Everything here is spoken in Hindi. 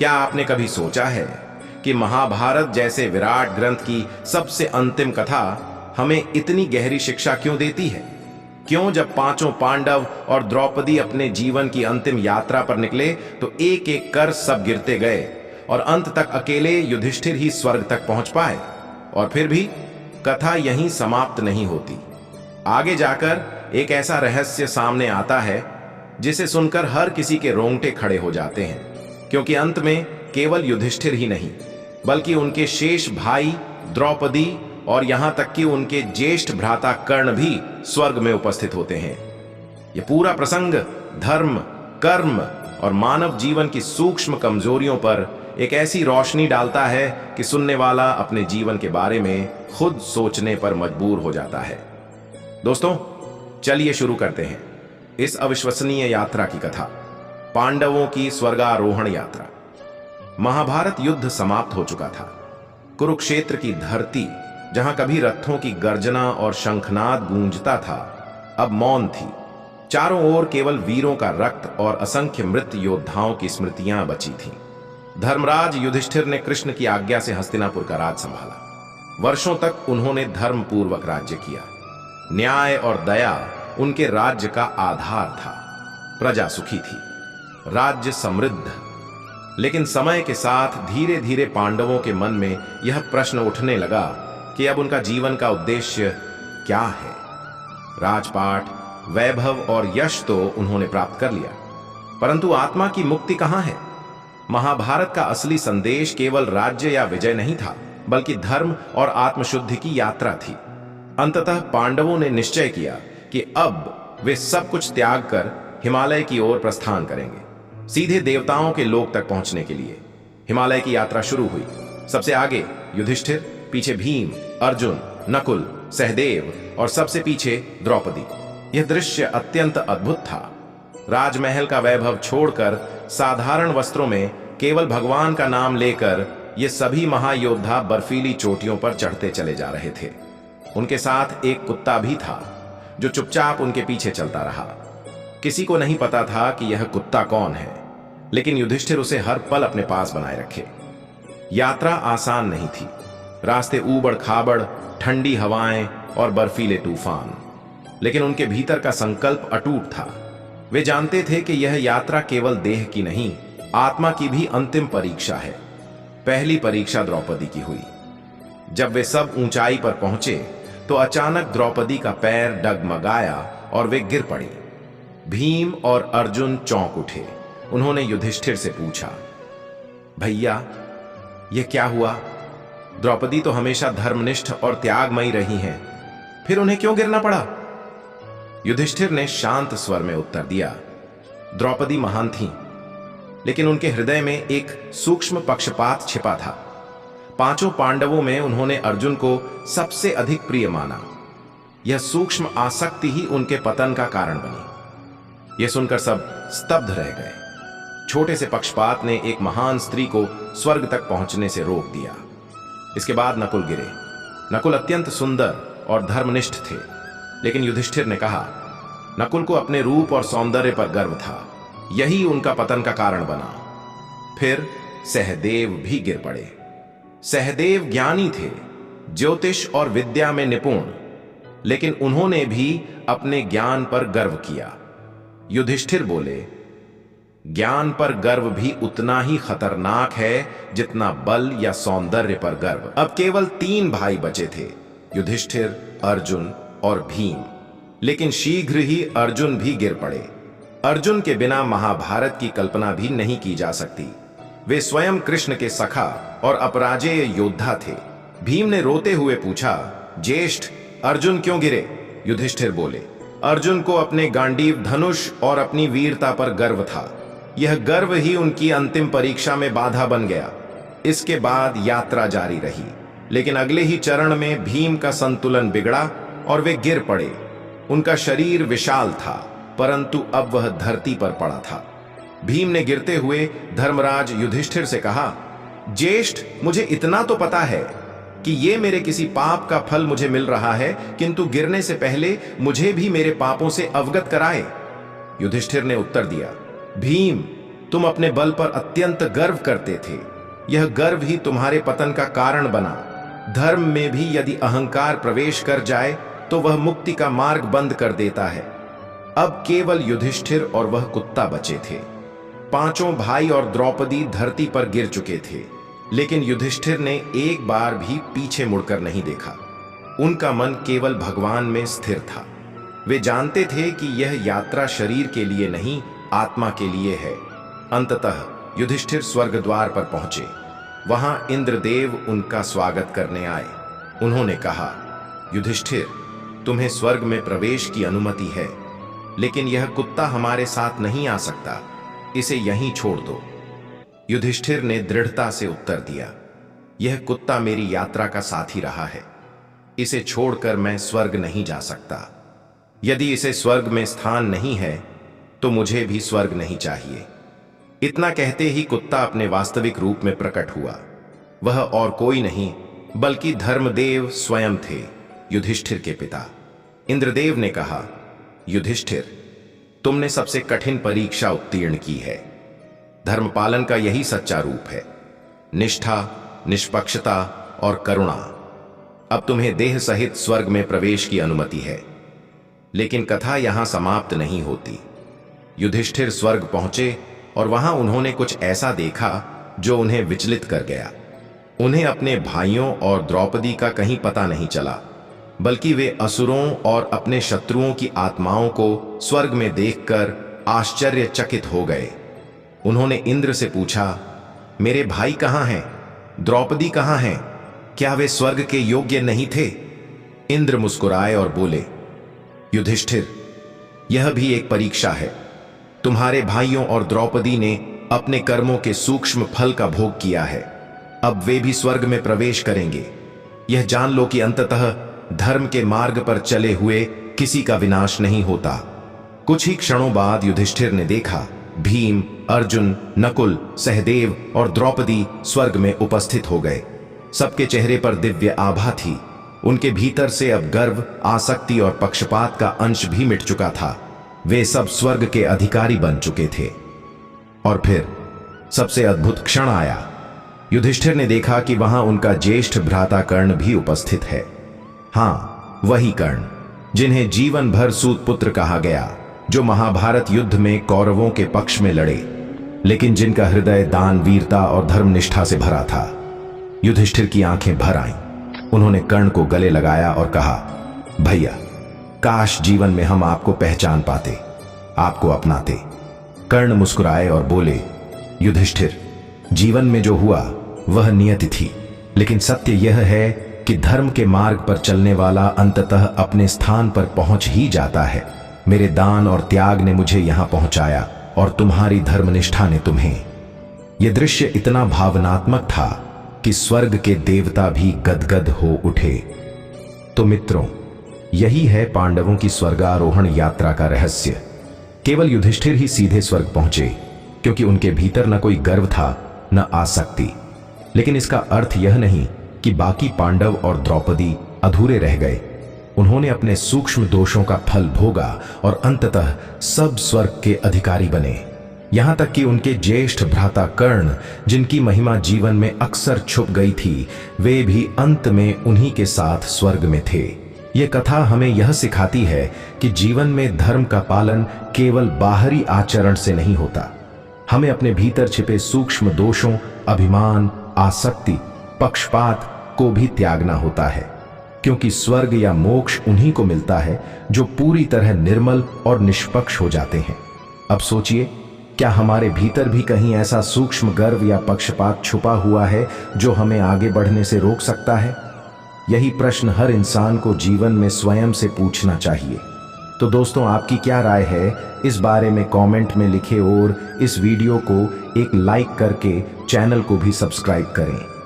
क्या आपने कभी सोचा है कि महाभारत जैसे विराट ग्रंथ की सबसे अंतिम कथा हमें इतनी गहरी शिक्षा क्यों देती है? क्यों जब पांचों पांडव और द्रौपदी अपने जीवन की अंतिम यात्रा पर निकले तो एक एक कर सब गिरते गए और अंत तक अकेले युधिष्ठिर ही स्वर्ग तक पहुंच पाए? और फिर भी कथा यहीं समाप्त नहीं होती। आगे जाकर एक ऐसा रहस्य सामने आता है जिसे सुनकर हर किसी के रोंगटे खड़े हो जाते हैं, क्योंकि अंत में केवल युधिष्ठिर ही नहीं बल्कि उनके शेष भाई, द्रौपदी और यहां तक कि उनके ज्येष्ठ भ्राता कर्ण भी स्वर्ग में उपस्थित होते हैं। यह पूरा प्रसंग धर्म, कर्म और मानव जीवन की सूक्ष्म कमजोरियों पर एक ऐसी रोशनी डालता है कि सुनने वाला अपने जीवन के बारे में खुद सोचने पर मजबूर हो जाता है। दोस्तों, चलिए शुरू करते हैं इस अविश्वसनीय यात्रा की कथा, पांडवों की स्वर्गारोहण यात्रा। महाभारत युद्ध समाप्त हो चुका था। कुरुक्षेत्र की धरती, जहां कभी रथों की गर्जना और शंखनाद गूंजता था, अब मौन थी। चारों ओर केवल वीरों का रक्त और असंख्य मृत योद्धाओं की स्मृतियां बची थीं। धर्मराज युधिष्ठिर ने कृष्ण की आज्ञा से हस्तिनापुर का राज संभाला। वर्षों तक उन्होंने धर्मपूर्वक राज्य किया। न्याय और दया उनके राज्य का आधार था। प्रजा सुखी थी, राज्य समृद्ध। लेकिन समय के साथ धीरे धीरे पांडवों के मन में यह प्रश्न उठने लगा कि अब उनका जीवन का उद्देश्य क्या है। राजपाट, वैभव और यश तो उन्होंने प्राप्त कर लिया, परंतु आत्मा की मुक्ति कहां है? महाभारत का असली संदेश केवल राज्य या विजय नहीं था, बल्कि धर्म और आत्मशुद्धि की यात्रा थी। अंततः पांडवों ने निश्चय किया कि अब वे सब कुछ त्याग कर हिमालय की ओर प्रस्थान करेंगे, सीधे देवताओं के लोक तक पहुंचने के लिए। हिमालय की यात्रा शुरू हुई। सबसे आगे युधिष्ठिर, पीछे भीम, अर्जुन, नकुल, सहदेव और सबसे पीछे द्रौपदी। यह दृश्य अत्यंत अद्भुत था। राजमहल का वैभव छोड़कर साधारण वस्त्रों में केवल भगवान का नाम लेकर ये सभी महायोद्धा बर्फीली चोटियों पर चढ़ते चले जा रहे थे। उनके साथ एक कुत्ता भी था जो चुपचाप उनके पीछे चलता रहा। किसी को नहीं पता था कि यह कुत्ता कौन है, लेकिन युधिष्ठिर उसे हर पल अपने पास बनाए रखे। यात्रा आसान नहीं थी। रास्ते ऊबड़ खाबड़, ठंडी हवाएं और बर्फीले तूफान, लेकिन उनके भीतर का संकल्प अटूट था। वे जानते थे कि यह यात्रा केवल देह की नहीं, आत्मा की भी अंतिम परीक्षा है। पहली परीक्षा द्रौपदी की हुई। जब वे सब ऊंचाई पर पहुंचे तो अचानक द्रौपदी का पैर डगमगाया और वे गिर पड़ी। भीम और अर्जुन चौंक उठे। उन्होंने युधिष्ठिर से पूछा, भैया यह क्या हुआ? द्रौपदी तो हमेशा धर्मनिष्ठ और त्यागमयी रही हैं, फिर उन्हें क्यों गिरना पड़ा? युधिष्ठिर ने शांत स्वर में उत्तर दिया, द्रौपदी महान थीं, लेकिन उनके हृदय में एक सूक्ष्म पक्षपात छिपा था। पांचों पांडवों में उन्होंने अर्जुन को सबसे अधिक प्रिय माना। यह सूक्ष्म आसक्ति ही उनके पतन का कारण बनी। यह सुनकर सब स्तब्ध रह गए। छोटे से पक्षपात ने एक महान स्त्री को स्वर्ग तक पहुंचने से रोक दिया। इसके बाद नकुल गिरे। नकुल अत्यंत सुंदर और धर्मनिष्ठ थे, लेकिन युधिष्ठिर ने कहा, नकुल को अपने रूप और सौंदर्य पर गर्व था, यही उनका पतन का कारण बना। फिर सहदेव भी गिर पड़े। सहदेव ज्ञानी थे, ज्योतिष और विद्या में निपुण, लेकिन उन्होंने भी अपने ज्ञान पर गर्व किया। युधिष्ठिर बोले, ज्ञान पर गर्व भी उतना ही खतरनाक है जितना बल या सौंदर्य पर गर्व। अब केवल 3 भाई बचे थे, युधिष्ठिर, अर्जुन और भीम। लेकिन शीघ्र ही अर्जुन भी गिर पड़े। अर्जुन के बिना महाभारत की कल्पना भी नहीं की जा सकती। वे स्वयं कृष्ण के सखा और अपराजेय योद्धा थे। भीम ने रोते हुए पूछा, ज्येष्ठ, अर्जुन क्यों गिरे? युधिष्ठिर बोले, अर्जुन को अपने गांडीव धनुष और अपनी वीरता पर गर्व था। यह गर्व ही उनकी अंतिम परीक्षा में बाधा बन गया। इसके बाद यात्रा जारी रही, लेकिन अगले ही चरण में भीम का संतुलन बिगड़ा और वे गिर पड़े। उनका शरीर विशाल था, परंतु अब वह धरती पर पड़ा था। भीम ने गिरते हुए धर्मराज युधिष्ठिर से कहा, ज्येष्ठ, मुझे इतना तो पता है कि ये मेरे किसी पाप का फल मुझे मिल रहा है, किंतु गिरने से पहले मुझे भी मेरे पापों से अवगत कराए। युधिष्ठिर ने उत्तर दिया, भीम, तुम अपने बल पर अत्यंत गर्व करते थे। यह गर्व ही तुम्हारे पतन का कारण बना। धर्म में भी यदि अहंकार प्रवेश कर जाए तो वह मुक्ति का मार्ग बंद कर देता है। अब केवल युधिष्ठिर और वह कुत्ता बचे थे। पांचों भाई और द्रौपदी धरती पर गिर चुके थे, लेकिन युधिष्ठिर ने एक बार भी पीछे मुड़कर नहीं देखा। उनका मन केवल भगवान में स्थिर था। वे जानते थे कि यह यात्रा शरीर के लिए नहीं, आत्मा के लिए है। अंततः युधिष्ठिर स्वर्ग द्वार पर पहुंचे। वहां इंद्रदेव उनका स्वागत करने आए। उन्होंने कहा, युधिष्ठिर, तुम्हें स्वर्ग में प्रवेश की अनुमति है, लेकिन यह कुत्ता हमारे साथ नहीं आ सकता। इसे यहीं छोड़ दो। युधिष्ठिर ने दृढ़ता से उत्तर दिया, यह कुत्ता मेरी यात्रा का साथी रहा है। इसे छोड़कर मैं स्वर्ग नहीं जा सकता। यदि इसे स्वर्ग में स्थान नहीं है तो मुझे भी स्वर्ग नहीं चाहिए। इतना कहते ही कुत्ता अपने वास्तविक रूप में प्रकट हुआ। वह और कोई नहीं बल्कि धर्मदेव स्वयं थे, युधिष्ठिर के पिता। इंद्रदेव ने कहा, युधिष्ठिर, तुमने सबसे कठिन परीक्षा उत्तीर्ण की है। धर्मपालन का यही सच्चा रूप है, निष्ठा, निष्पक्षता और करुणा। अब तुम्हें देह सहित स्वर्ग में प्रवेश की अनुमति है। लेकिन कथा यहां समाप्त नहीं होती। युधिष्ठिर स्वर्ग पहुंचे और वहां उन्होंने कुछ ऐसा देखा जो उन्हें विचलित कर गया। उन्हें अपने भाइयों और द्रौपदी का कहीं पता नहीं चला, बल्कि वे असुरों और अपने शत्रुओं की आत्माओं को स्वर्ग में देखकर आश्चर्यचकित हो गए। उन्होंने इंद्र से पूछा, मेरे भाई कहां हैं? द्रौपदी कहां हैं? क्या वे स्वर्ग के योग्य नहीं थे? इंद्र मुस्कुराए और बोले, युधिष्ठिर, यह भी एक परीक्षा है। तुम्हारे भाइयों और द्रौपदी ने अपने कर्मों के सूक्ष्म फल का भोग किया है। अब वे भी स्वर्ग में प्रवेश करेंगे। यह जान लो कि अंततः धर्म के मार्ग पर चले हुए किसी का विनाश नहीं होता। कुछ ही क्षणों बाद युधिष्ठिर ने देखा, भीम, अर्जुन, नकुल, सहदेव और द्रौपदी स्वर्ग में उपस्थित हो गए। सबके चेहरे पर दिव्य आभा थी। उनके भीतर से अब गर्व, आसक्ति और पक्षपात का अंश भी मिट चुका था। वे सब स्वर्ग के अधिकारी बन चुके थे। और फिर सबसे अद्भुत क्षण आया। युधिष्ठिर ने देखा कि वहां उनका ज्येष्ठ भ्राता कर्ण भी उपस्थित है। हां, वही कर्ण जिन्हें जीवन भर सूतपुत्र कहा गया, जो महाभारत युद्ध में कौरवों के पक्ष में लड़े, लेकिन जिनका हृदय दान, वीरता और धर्मनिष्ठा से भरा था। युधिष्ठिर की आंखें भर आईं। उन्होंने कर्ण को गले लगाया और कहा, भैया, काश जीवन में हम आपको पहचान पाते, आपको अपनाते। कर्ण मुस्कुराए और बोले, युधिष्ठिर, जीवन में जो हुआ वह नियति थी, लेकिन सत्य यह है कि धर्म के मार्ग पर चलने वाला अंततः अपने स्थान पर पहुंच ही जाता है। मेरे दान और त्याग ने मुझे यहां पहुंचाया और तुम्हारी धर्मनिष्ठा ने तुम्हें। यह दृश्य इतना भावनात्मक था कि स्वर्ग के देवता भी गदगद हो उठे। तो मित्रों, यही है पांडवों की स्वर्गारोहण यात्रा का रहस्य। केवल युधिष्ठिर ही सीधे स्वर्ग पहुंचे, क्योंकि उनके भीतर न कोई गर्व था, न आसक्ति। लेकिन इसका अर्थ यह नहीं कि बाकी पांडव और द्रौपदी अधूरे रह गए। उन्होंने अपने सूक्ष्म दोषों का फल भोगा और अंततः सब स्वर्ग के अधिकारी बने। यहां तक कि उनके ज्येष्ठ भ्राता कर्ण, जिनकी महिमा जीवन में अक्सर छुप गई थी, वे भी अंत में उन्हीं के साथ स्वर्ग में थे। यह कथा हमें यह सिखाती है कि जीवन में धर्म का पालन केवल बाहरी आचरण से नहीं होता। हमें अपने भीतर छिपे सूक्ष्म दोषों, अभिमान, आसक्ति, पक्षपात को भी त्यागना होता है, क्योंकि स्वर्ग या मोक्ष उन्हीं को मिलता है जो पूरी तरह निर्मल और निष्पक्ष हो जाते हैं। अब सोचिए, क्या हमारे भीतर भी कहीं ऐसा सूक्ष्म गर्व या पक्षपात छुपा हुआ है जो हमें आगे बढ़ने से रोक सकता है? यही प्रश्न हर इंसान को जीवन में स्वयं से पूछना चाहिए। तो दोस्तों, आपकी क्या राय है इस बारे में कमेंट में लिखें और इस वीडियो को एक लाइक करके चैनल को भी सब्सक्राइब करें।